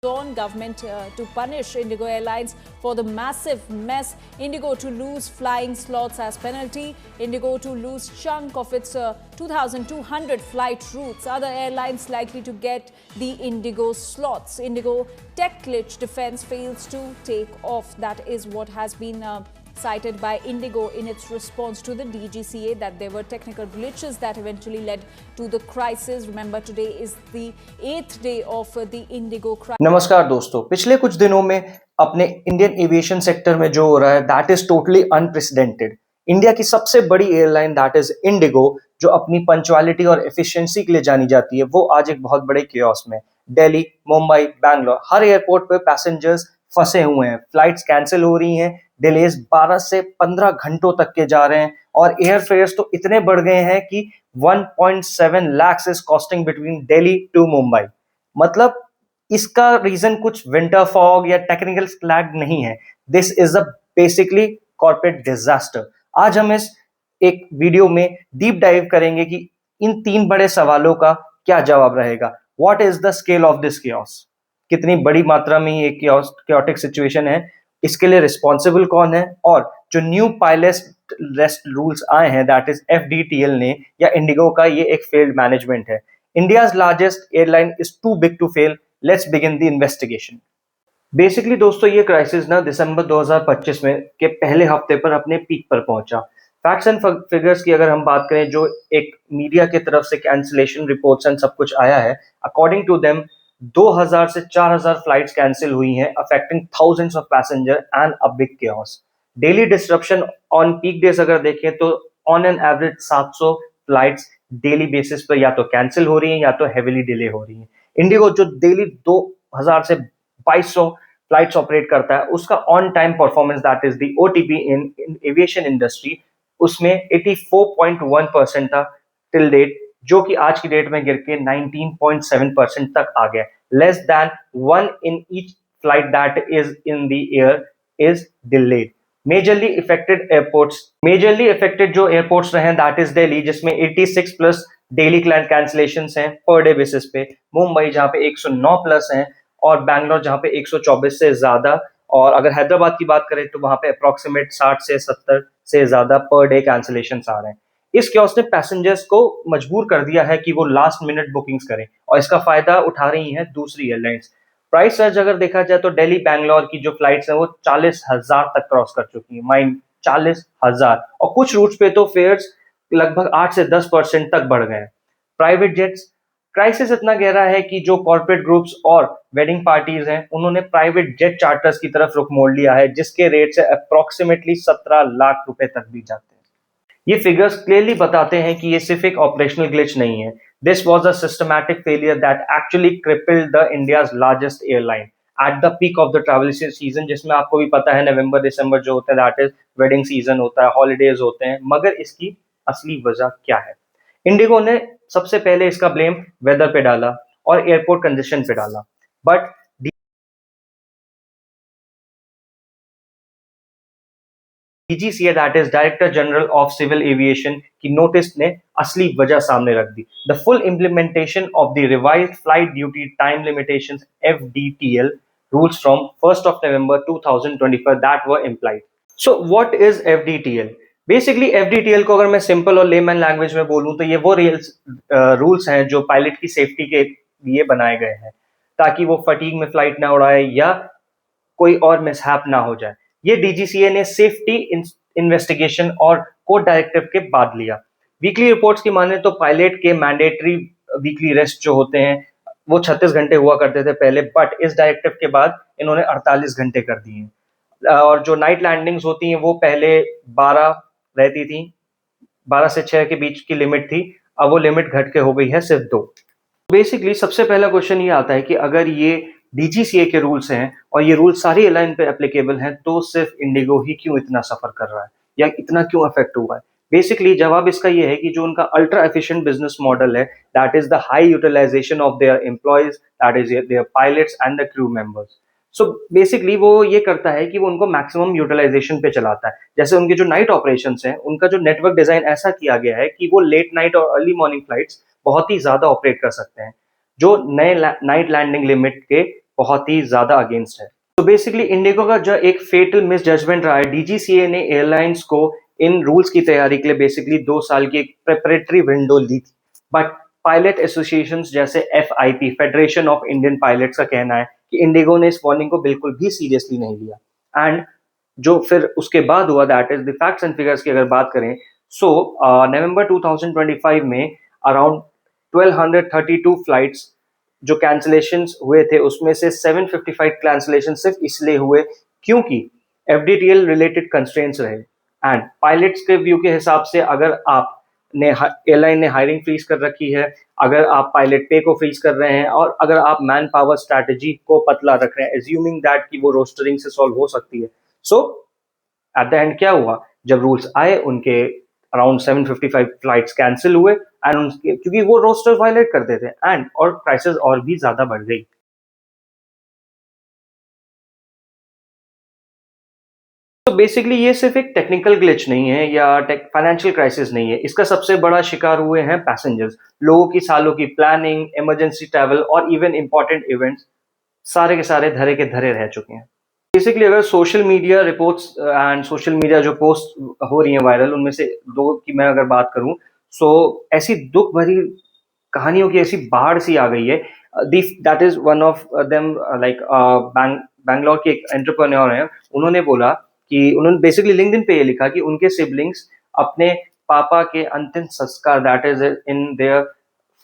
on government to punish Indigo Airlines for the massive mess. Indigo to lose flying slots as penalty. Indigo to lose chunk of its 2,200 flight routes. Other airlines likely to get the Indigo slots. Indigo tech glitch defense fails to take off. That is what has been cited by Indigo in its response to the DGCA, that there were technical glitches that eventually led to the crisis. Remember, today is the 8th day of the Indigo crisis. नमस्कार दोस्तों, पिछले कुछ दिनों में अपने Indian aviation sector में जो हो रहा है that is totally unprecedented. India की सबसे बड़ी एयरलाइन दैट इज इंडिगो, जो अपनी पंक्चुअलिटी और एफिशिएंसी के लिए जानी जाती है, वो आज एक बहुत बड़े केओस में। दिल्ली, मुंबई, बैंगलोर, हर एयरपोर्ट पे पैसेंजर्स फंसे हुए हैं, फ्लाइट्स कैंसिल हो रही हैं, डिलेज 12 से 15 घंटों तक के जा रहे हैं और एयर फेयर्स तो इतने बढ़ गए हैं कि 1.7 lakhs is costing between Delhi to Mumbai. मतलब इसका रीजन कुछ विंटर फॉग या टेक्निकल फ्लैग नहीं है, this is a basically corporate disaster. आज हम इस एक वीडियो में डीप डाइव करेंगे कि इन 3 बड़े सवालों का क्या जवाब रहेगा। What is the scale of this chaos? कितनी बड़ी मात्रा में ये केओटिक सिचुएशन है, इसके लिए रिस्पॉन्सिबल कौन है, और जो न्यू पायलट रेस्ट रूल्स आए हैं दैट इज एफडीटीएल ने या इंडिगो का, ये एक फेल्ड मैनेजमेंट है। India's largest airline is too big to fail. Let's begin the investigation. Basically दोस्तों, ये क्राइसिस ना दिसंबर 2025 में के पहले हफ्ते पर अपने पीक पर पहुंचा। फैक्ट्स एंड फिगर्स की अगर हम बात करें, जो एक मीडिया की तरफ से कैंसिलेशन रिपोर्ट्स एंड सब कुछ आया है, अकॉर्डिंग टू देम 2000 से 4000 फ्लाइट्स कैंसिल हुई हैं, affecting thousands of passenger and a big chaos. Daily disruption on peak days अगर देखें तो on an average 700 flights daily basis पर या तो कैंसिल हो रही हैं या तो हेविली डिले हो रही हैं। इंडिगो जो डेली 2000 से 2200 फ्लाइट्स ऑपरेट करता है, उसका on time performance that is the OTP in aviation industry, उसमें 84.1% था टिल डेट, जो कि आज की डेट में गिर के 19.7% तक आ गया। Less than 1 in each flight that is in the air is delayed. Majorly affected जो एयरपोर्ट्स रहे दैट इज दिल्ली, जिसमें 86 प्लस डेली कैंसिलेशंस हैं पर डे बेसिस पे, मुंबई जहां पे 109 प्लस हैं, और बैंगलोर जहां पे 124 से ज्यादा, और अगर हैदराबाद की बात करें तो वहां पे अप्रोक्सीमेट 60 से 70 से ज्यादा पर डे कैंसिलेशंस आ रहे हैं। इस केओस ने पैसेंजर्स को मजबूर कर दिया है कि वो लास्ट मिनट बुकिंग्स करें, और इसका फायदा उठा रही हैं दूसरी एयरलाइंस। प्राइस सर्ज अगर देखा जाए तो दिल्ली बैंगलोर की जो फ्लाइट्स हैं वो 40,000 तक क्रॉस कर चुकी है, माइंड 40,000, और कुछ रूट्स पे तो फेयर्स लगभग 8 से 10% तक बढ़ गए हैं। प्राइवेट जेट्स, क्राइसिस इतना गहरा है कि जो कॉर्पोरेट ग्रुप्स और वेडिंग पार्टीज हैं, उन्होंने प्राइवेट जेट चार्टर्स की तरफ रुख मोड़ लिया है, जिसके रेट से अप्रोक्सीमेटली 17 लाख रुपए तक भी जाते हैं। ये फिगर्स क्लियरली बताते हैं कि ये सिर्फ एक ऑपरेशनल ग्लिच नहीं है, this was a systematic failure that actually crippled the India's largest airline at the peak of the travel season, जिसमें आपको भी पता है नवंबर दिसंबर जो होता है दैट इज वेडिंग सीजन होता है, हॉलीडेज होते हैं। मगर इसकी असली वजह क्या है? इंडिगो ने सबसे पहले इसका ब्लेम वेदर पे डाला और एयरपोर्ट कंजेशन पे डाला, but DGCA that is director general of civil aviation की नोटिस ने असली वजह सामने रख दी। The full implementation of the revised flight duty time limitations FDTL rules from 1st of November 2025 that were implied. So what is FDTL? Basically FDTL को अगर मैं सिंपल और लेमैन लैंग्वेज में बोलूं तो ये वो रूल्स हैं जो पायलट की सेफ्टी के लिए बनाए गए हैं, ताकि वो फटीग में फ्लाइट ना उड़ाए या कोई और मिसहैप ना हो जाए। ये डीजीसीए ने सेफ्टी इन्वेस्टिगेशन और कोड डायरेक्टिव के बाद लिया। वीकली रिपोर्ट्स की माने तो पायलट के मैंडेटरी वीकली रेस्ट जो होते हैं वो 36 घंटे हुआ करते थे पहले, बट इस डायरेक्टिव के बाद इन्होंने 48 घंटे कर दिए हैं। और जो नाइट लैंडिंग्स होती हैं वो पहले 12 रहती थी, 12 से 6 के बीच की लिमिट थी, अब वो लिमिट घट के हो गई है सिर्फ 2। बेसिकली सबसे पहला क्वेश्चन ये आता है कि अगर ये डीजीसीए के रूल्स हैं और ये रूल्स सारी एयरलाइन पे एप्लीकेबल हैं, तो सिर्फ इंडिगो ही क्यों इतना सफर कर रहा है या इतना क्यों अफेक्ट हुआ है? बेसिकली जवाब इसका ये है कि जो उनका अल्ट्रा एफिशिएंट बिजनेस मॉडल है that is the high utilization of their employees, that is their pilots and the crew members. So basically वो ये करता है कि वो उनको मैक्सिमम यूटिलाइजेशन पे चलाता है। जैसे उनके जो नाइट ऑपरेशंस हैं, उनका जो नेटवर्क डिजाइन ऐसा किया गया है कि वो लेट नाइट और अर्ली मॉर्निंग फ्लाइट्स बहुत ही ज्यादा ऑपरेट कर सकते हैं, जो नए नाइट लैंडिंग लिमिट के बहुत ही ज्यादा अगेंस्ट है। तो बेसिकली इंडिगो का जो एक फेटल मिस जजमेंट रहा है, डीजीसीए ने एयरलाइंस को इन रूल्स की तैयारी के लिए बेसिकली 2 साल की एक प्रेपरेटरी विंडो ली थी, बट पायलट एसोसिएशंस जैसे FIP, federation of Indian pilots का कहना है कि इंडिगो ने इस वार्निंग को बिल्कुल भी सीरियसली नहीं लिया। एंड जो फिर उसके बाद हुआ, that is the facts and figures की अगर बात करें, सो नवंबर 2025 में अराउंड 1232 फ्लाइट्स जो कैंसिलेशंस हुए थे, उसमें से 755 कैंसिलेशन सिर्फ इसलिए हुए क्योंकि एफडीटीएल रिलेटेड कंस्ट्रेंट्स रहे। एंड पायलट्स के व्यू के हिसाब से अगर आप ने एयरलाइन ने हायरिंग फ्रीज कर रखी है, अगर आप पायलट पे को फ्रीज कर रहे हैं, और अगर आप मैन पावर स्ट्रैटेजी को पतला रख रहे हैं, एज्यूमिंग दैट कि वो रोस्टरिंग से सॉल्व हो सकती है, सो एट द एंड क्या हुआ, जब रूल्स आए उनके अराउंड 755 फ्लाइट्स कैंसिल हुए, एंड उनके क्योंकि वो रोस्टर वायलेट करते थे, एंड और प्राइसेस और भी ज्यादा बढ़ गई। तो बेसिकली ये सिर्फ एक टेक्निकल ग्लिच नहीं है या फाइनेंशियल क्राइसिस नहीं है, इसका सबसे बड़ा शिकार हुए हैं पैसेंजर्स। लोगों की सालों की प्लानिंग, इमरजेंसी ट्रैवल और इवन इंपॉर्टेंट इवेंट्स सारे के सारे धरे के धरे रह चुके हैं। बेसिकली अगर social media reports and social media जो पोस्ट हो रही हैं वायरल, उनमें से 2 की मैं अगर बात करूं, सो ऐसी दुख भरी कहानियों की ऐसी बाढ़ सी आ गई है। That is one of them, like Bangalore के एक एंटरप्रेन्योर हैं, उन्होंने बोला कि उन्होंने बेसिकली लिंक्डइन पे ये लिखा कि उनके सिबलिंग्स अपने पापा के अंतिम संस्कार, that is in their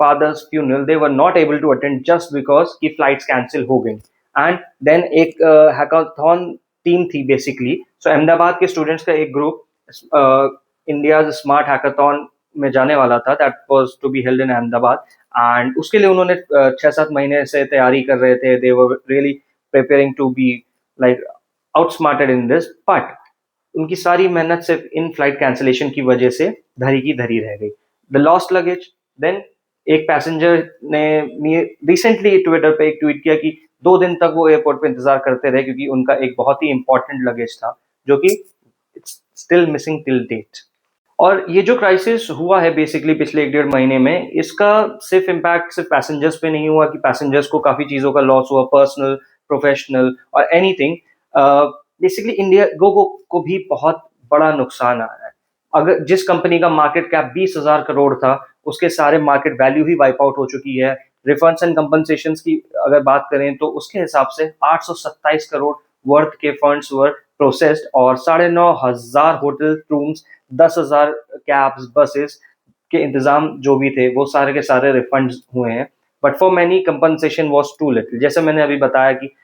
fathers funeral, they were not able to attend just because की फ्लाइट्स कैंसिल हो गई। एंड देन एक हैकाथॉन टीम थी बेसिकली, सो अहमदाबाद के स्टूडेंट्स का एक ग्रुप इंडिया स्मार्ट हैकाथॉन में जाने वाला था, that was to be held in Ahmedabad. And उसके लिए उन्होंने 6-7 महीने से तैयारी कर रहे थे, they were really preparing to be like outsmarted in this, but उनकी सारी मेहनत सिर्फ इन फ्लाइट कैंसिलेशन की वजह से धरी की धरी रह गई। द लॉस्ट लगेज, देन एक पैसेंजर ने रिसेंटली ट्विटर पे एक ट्वीट किया कि 2 दिन तक वो एयरपोर्ट पे इंतजार करते रहे क्योंकि उनका एक बहुत ही इंपॉर्टेंट लगेज था जो कि it's still missing till date. और ये जो क्राइसिस हुआ है बेसिकली पिछले 1-1.5 महीने में, इसका सिर्फ इम्पैक्ट सिर्फ पैसेंजर्स पे नहीं हुआ कि पैसेंजर्स को काफी चीजों का लॉस हुआ, पर्सनल, प्रोफेशनल और एनीथिंग। बेसिकली इंडिया को भी बहुत बड़ा नुकसान आया है। अगर जिस कंपनी का मार्केट कैप 20,000 करोड़ था, उसके सारे मार्केट वैल्यू ही वाइप आउट हो चुकी है। रिफंड्स एंड कंपनसेशन की अगर बात करें तो उसके हिसाब से 827 करोड़ वर्थ के फंड्स वर प्रोसेस्ड, और 9,500 होटल रूम्स, 10,000 कैब्स, बसेस के इंतजाम जो भी थे वो सारे के सारे रिफंड्स हुए हैं। But for many compensation was too little, जैसे मैंने अभी बताया कि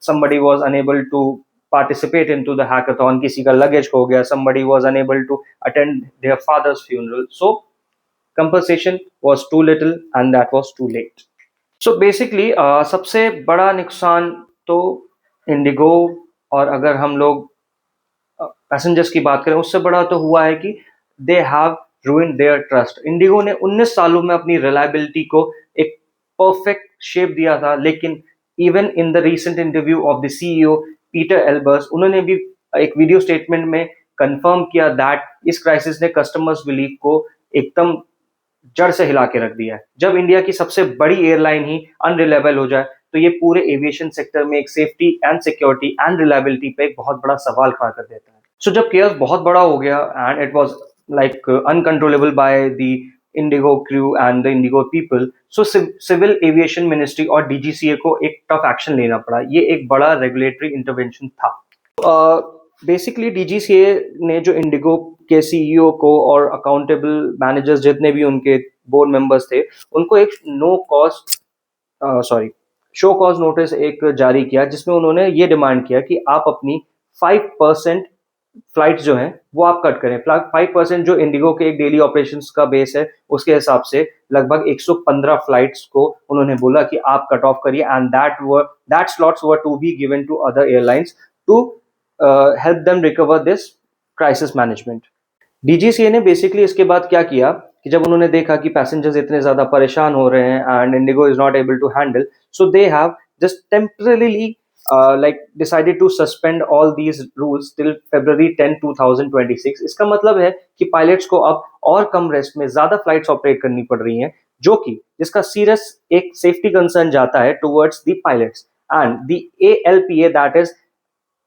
somebody was unable to participate into the hackathon, किसी का लगेज खो गया, somebody was unable to attend their father's funeral, so compensation was too little and that was too late. So basically सबसे बड़ा नुकसान तो इंडिगो, और अगर हम लोग पैसेंजर्स की बात करें उससे बड़ा तो हुआ है कि they have ruined their trust. Indigo ने 19 सालों में अपनी रिलायबिलिटी को एक परफेक्ट शेप दिया था, लेकिन even in the recent interview of the CEO Peter Elbers, उन्होंने भी एक वीडियो स्टेटमेंट में कंफर्म किया दैट इस क्राइसिस ने कस्टमर्स बिलीफ को एकदम जड़ से हिला के रख दिया है। जब इंडिया की सबसे बड़ी एयरलाइन ही अनरिलायबल हो जाए तो ये पूरे एविएशन सेक्टर में एक safety and security and reliability पे एक बहुत बड़ा सवाल खड़ा कर देता है। सो जब केयर्स बहुत बड़ा हो गया and it was like uncontrollable by the IndiGo crew and the IndiGo people, so civil aviation ministry और डीजीसीए को एक टफ एक्शन लेना पड़ा। ये एक बड़ा रेगुलेटरी इंटरवेंशन था। बेसिकली डीजीसीए ने जो इंडिगो के सीईओ को और अकाउंटेबल मैनेजर्स जितने भी उनके बोर्ड मेंबर्स थे, उनको एक शो कॉज नोटिस एक जारी किया, जिसमें उन्होंने ये डिमांड किया कि आप अपनी 5% फ्लाइट्स जो हैं वो आप कट करें। 5% जो इंडिगो के एक डेली ऑपरेशंस का बेस है उसके हिसाब से लगभग 115 फ्लाइट्स को उन्होंने बोला कि आप कट ऑफ करिए, and that slots were to be given to other airlines to help them recover this crisis management. DGCA ने बेसिकली इसके बाद क्या किया कि जब उन्होंने देखा कि पैसेंजर्स इतने ज्यादा परेशान हो रहे हैं and IndiGo is not able to handle, so they have just temporarily decided to suspend all these rules till February 10, 2026। इसका मतलब है कि पायलट्स को अब और कम रेस्ट में ज्यादा फ्लाइट्स ऑपरेट करनी पड़ रही हैं, जो कि जिसका सीरियस एक सेफ्टी कंसर्न जाता है towards the pilots. and the ALPA, that is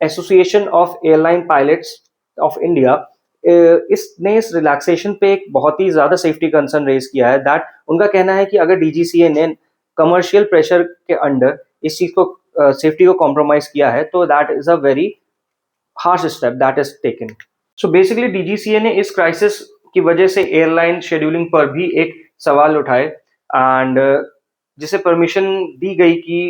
association of airline pilots of India, इसने इस रिलैक्सेशन पे एक बहुत ही ज्यादा सेफ्टी कंसर्न रेज किया है। दैट उनका कहना है कि अगर डीजीसीए ने कमर्शियल प्रेशर के अंडर इस चीज को सेफ्टी को कॉम्प्रोमाइज किया है तो that is a very harsh step that is taken. So basically DGCA ने इस क्राइसिस की वजह से एयरलाइन शेड्यूलिंग पर भी एक सवाल उठाए एंड जिसे परमिशन दी गई कि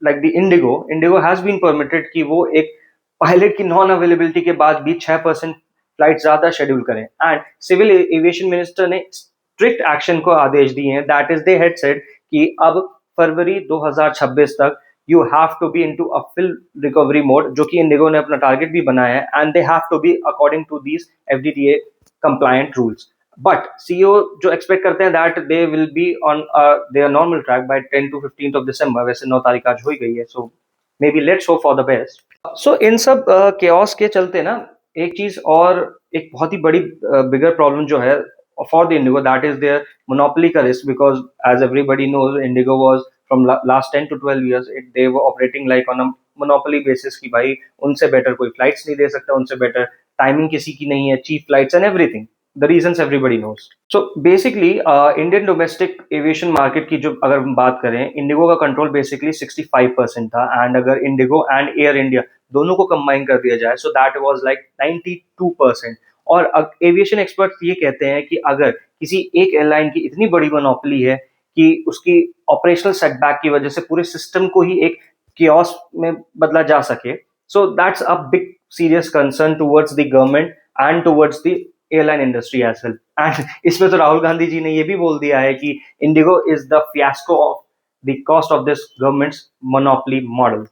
like the IndiGo has been permitted कि वो एक पायलट की नॉन अवेलेबिलिटी के बाद भी 6% फ्लाइट ज्यादा शेड्यूल करें एंड सिविल एविएशन मिनिस्टर ने स्ट्रिक्ट एक्शन को आदेश दिए हैं। That is they had said कि अब फरवरी 2026 तक you have to be into a full recovery mode, जो कि इंडिगो ने अपना टारगेट भी बनाया है and they have to be according to these FDTA compliant rules. But CEO जो एक्सपेक्ट करते हैं that they will be on their normal track by 10 to 15 of December. वैसे 9 तारीख आज हो ही गई है, so maybe let's hope for the best. So इन सब केओस के चलते ना एक चीज और एक बहुत ही बड़ी बिगर प्रॉब्लम जो है for the IndiGo, that is their monopoly का risk, because as everybody knows IndiGo was from last 10 to 12 years they were operating like on a monopoly basis कि भाई उनसे बेटर कोई फ्लाइट्स नहीं दे सकता, उनसे बेटर टाइमिंग किसी की नहीं है, cheap flights and everything, the reasons everybody knows. So basically Indian domestic aviation market की जो अगर हम बात करें, इंडिगो का कंट्रोल बेसिकली 65% था एंड अगर इंडिगो एंड एयर इंडिया दोनों को कंबाइन कर दिया जाए सो दैट वाज लाइक 92%। और एविएशन एक्सपर्ट्स ये कहते हैं कि अगर किसी एक एयरलाइन की इतनी बड़ी मोनोपोली है कि उसकी ऑपरेशनल सेटबैक की वजह से पूरे सिस्टम को ही एक कियोस में बदला जा सके, so that's a big serious concern towards the government and towards the airline industry as well. And इसमें तो राहुल गांधी जी ने ये भी बोल दिया है कि Indigo is the fiasco of the cost of this governments monopoly model.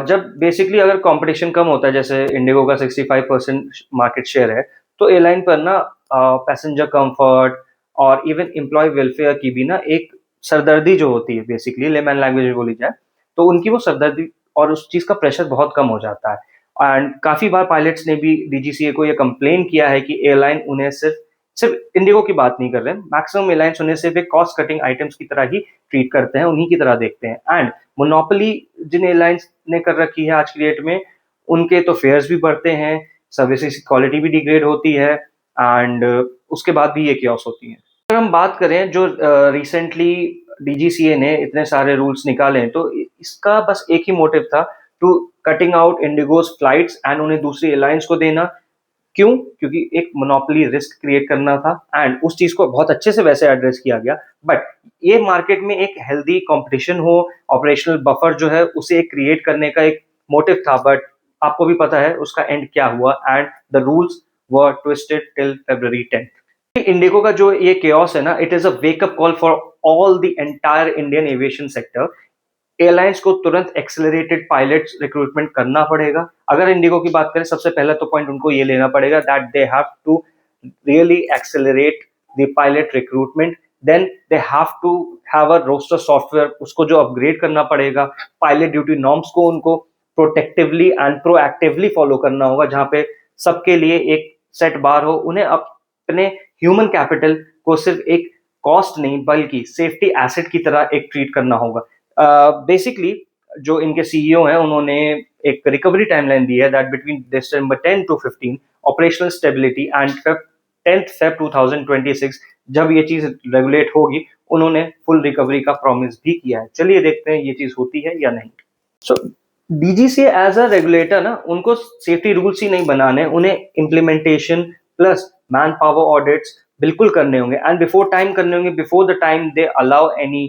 जब बेसिकली अगर कंपटीशन कम होता है, जैसे इंडिगो का 65% मार्केट शेयर है, तो एयरलाइन पर ना पैसेंजर कंफर्ट और इवन एम्प्लॉय वेलफेयर की भी ना एक सरदर्दी जो होती है, बेसिकली लेमैन लैंग्वेज में बोली जाए तो उनकी वो सरदर्दी और उस चीज का प्रेशर बहुत कम हो जाता है। एंड काफी बार पायलट्स ने भी डीजीसीए को ये कंप्लेन किया है कि एयरलाइन उन्हें सिर्फ इंडिगो की बात नहीं कर रहे हैं, मैक्सिमम एयरलाइंस उन्हें सिर्फ एक कॉस्ट कटिंग आइटम्स की तरह ही ट्रीट करते हैं, उन्हीं की तरह देखते हैं। एंड मोनोपोली जिन एयरलाइंस ने कर रखी है आज की डेट में, उनके तो फेयर्स भी बढ़ते हैं, सर्विसेज क्वालिटी भी डिग्रेड होती है एंड उसके बाद भी ये क्योस होती है। अगर हम बात करें जो रिसेंटली डीजीसीए ने इतने सारे रूल्स निकाले हैं, तो इसका बस एक ही मोटिव था, to cutting out IndiGo's flights and उन्हें दूसरी एयरलाइंस को देना। क्यों? क्योंकि एक मोनोपोली रिस्क क्रिएट करना था एंड उस चीज को बहुत अच्छे से वैसे एड्रेस किया गया। बट ये मार्केट में एक हेल्दी कंपटीशन हो, ऑपरेशनल बफर जो है उसे क्रिएट करने का एक मोटिव था, बट आपको भी पता है उसका एंड क्या हुआ and the rules were twisted till February 10th। Indigo का जो ये केओस है ना, it is a wake up call for all the entire Indian aviation sector. Airlines को तुरंत एक्सेलरेटेड पायलट्स रिक्रूटमेंट करना पड़ेगा। अगर इंडिगो की बात करें, सबसे पहला तो पॉइंट उनको ये लेना पड़ेगा that they have to really accelerate the pilot recruitment. Then they have to have a roster software, उसको जो अपग्रेड करना पड़ेगा। पायलट ड्यूटी नॉर्म्स को उनको प्रोटेक्टिवली एंड प्रोएक्टिवली फॉलो करना होगा, जहां पे सबके लिए एक सेट बार हो। उन्हें अपने ह्यूमन कैपिटल को सिर्फ एक कॉस्ट नहीं बल्कि सेफ्टी एसेट की तरह एक ट्रीट करना होगा। बेसिकली जो इनके सीईओ हैं, उन्होंने एक रिकवरी टाइमलाइन दी है that between December 10 to 15 operational stability and 10th Feb 2026 जब ये चीज रेगुलेट होगी, उन्होंने फुल रिकवरी का प्रॉमिस भी किया है। चलिए देखते हैं ये चीज होती है या नहीं। So DGCA as a regulator ना, उनको सेफ्टी रूल्स ही नहीं बनाने, उन्हें implementation plus manpower audits बिल्कुल करने होंगे एंड बिफोर टाइम करने होंगे, before the time they allow any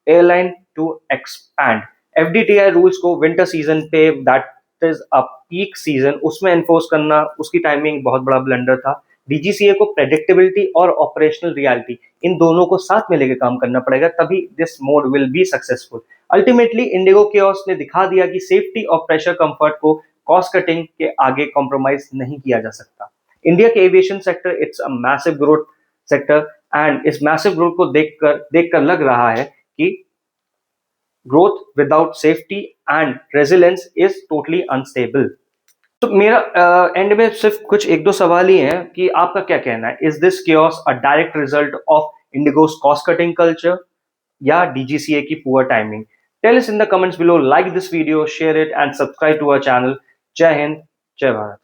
airline to expand. FDTI rules को विंटर सीजन पे, that is a peak season, उसमें एनफोर्स करना, उसकी टाइमिंग बहुत बड़ा ब्लंडर था। डीजीसीए को प्रेडिक्टेबिलिटी और ऑपरेशनल रियलिटी इन दोनों को साथ में लेकर काम करना पड़ेगा, तभी this mode will be successful. Ultimately Indigo chaos ने दिखा दिया कि सेफ्टी और प्रेशर कंफर्ट को कॉस्ट कटिंग के आगे कॉम्प्रोमाइज नहीं किया जा सकता। इंडिया के aviation sector it's a massive growth sector and इस मैसिव ग्रोथ को देखकर लग रहा है कि growth without safety and resilience is totally unstable। तो मेरा एंड में सिर्फ कुछ एक दो सवाल ही हैं कि आपका क्या कहना है, is this chaos a direct result of Indigo's cost cutting culture या डीजीसीए की poor timing? Tell us in the comments below, like this video, share it and subscribe to our channel. Jai Hind, Jai Bharat.